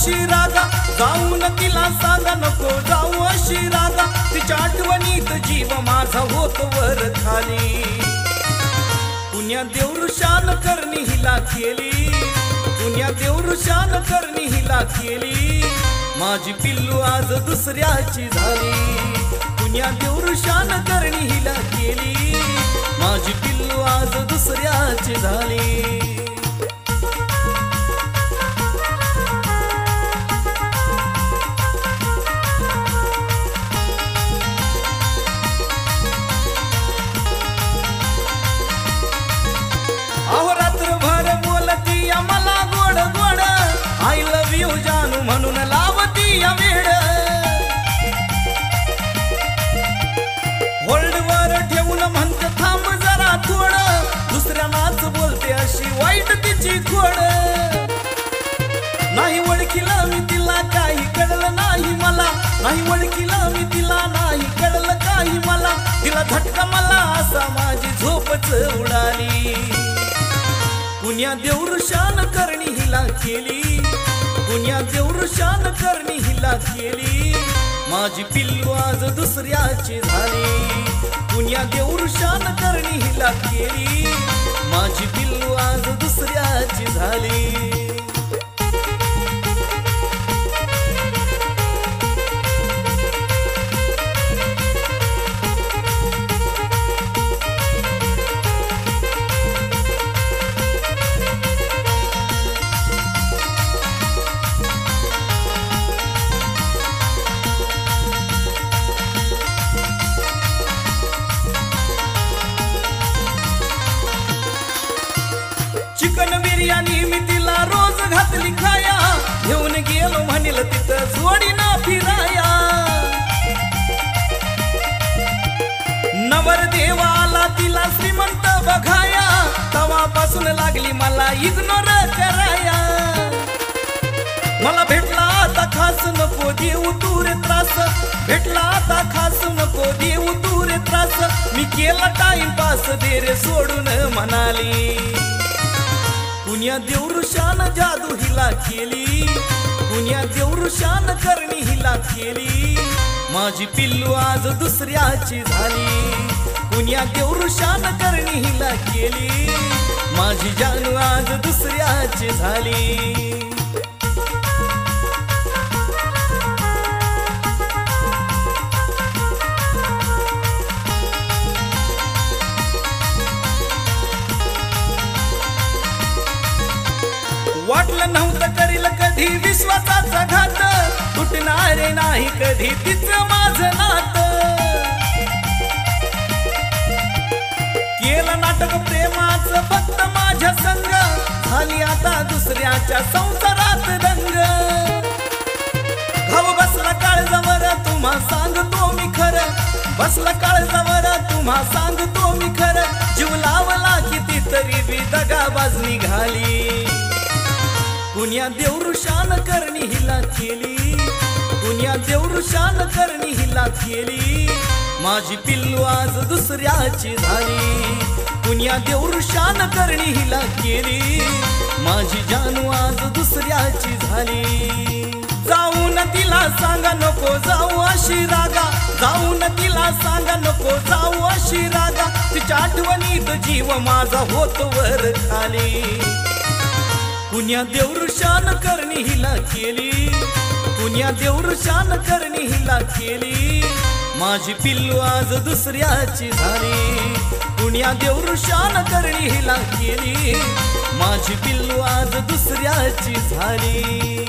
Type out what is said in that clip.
अशी रागा, जाऊन तिला सांगा नको जाऊ अशी रागा, तिच्या आठवणीत जीव माझा होतो वर खाली। पुण्या देवृषान करणी हिला केली, पुण्या देवृषान करणी हिला केली, माझी पिल्लू आज दुसऱ्याची झाली। पुण्या देवृषान करणी हिला केली, माझी पिल्लू आज दुसऱ्याची झाली। अहो रात्रभर बोलती मला गोड गोड, आय लव यू जानू म्हणून लावती या वेड। होल्डवर ठेवून म्हणते थांब जरा थोडं, दुसऱ्या नाच बोलते अशी वाईट तिची खोड। नाही ओळखीला मी तिला काही कळलं नाही मला, नाही ओळखीला मी तिला नाही कळलं काही मला, तिला झटका मला असा माझी झोपच उडाली। पुण्या देवृषान करणी हिला केली, पुण्या देवृषान करणी हिला केली, माझी पिल्लू आज दुसऱ्याची झाली। पुण्या देवृषान करणी हिला केली, माझी पिल्लू आज दुसऱ्याची झाली। चिकन बिर्याणी मी तिला रोज घातली खाया, घेऊन गेलो म्हणील तिथं जोडीना फिराया। नवरदेवाला तिला श्रीमंत बघाया, तवापासून लागली मला इग्नोर कराया। मला भेटला आता खास नको देऊ तू रे त्रास, भेटला आता खास नको देऊ तू रे त्रास, मी केला टाइमपास दे रे सोडून म्हणाली। पुण्या देवृषान जादू हिला केली, पुण्या देवृषान करणी हिला केली, माझी पिल्लू आज दुसऱ्याची झाली। पुण्या देवृषान करणी हिला केली, माझी जानू आज दुसऱ्याची झाली। वाटलं नव्हतं करील कधी विश्वासाचा घात, तुटणारे नाही कधी तिचं माझं नात। केलं नाटक प्रेमाचं फक्त माझ्या संग, झाली आता दुसऱ्याच्या संसारात दंग। घाव बसला काळजावर तुम्हा सांगतो मी खरं, बसला काळजावर तुम्हा सांगतो मी खरं, जीव लावला कितीतरी बी दगाबाज निघाली। पुण्या देवृषान करणी हिला केली, पुण्या देवृषान करणी हिला केली, माझी पिल्लू आज दुसऱ्याची झाली। पुण्या देवृषान करणी हिला केली, माझी जानू आज दुसऱ्याची झाली। जाऊन तिला सांगा नको जाऊ अशी रागा, जाऊन तिला सांगा नको जाऊ अशी रागा, तिच्या आठवणीत जीव माझा होतो वर खाली। पुण्या देवृषान करणी हिला केली, पुण्या देवृषान करणी हिला केली, माझी पिल्लू आज दुसऱ्याची झाली। पुण्या देवृषान करणी हिला केली, माझी पिल्लू आज दुसऱ्याची झाली।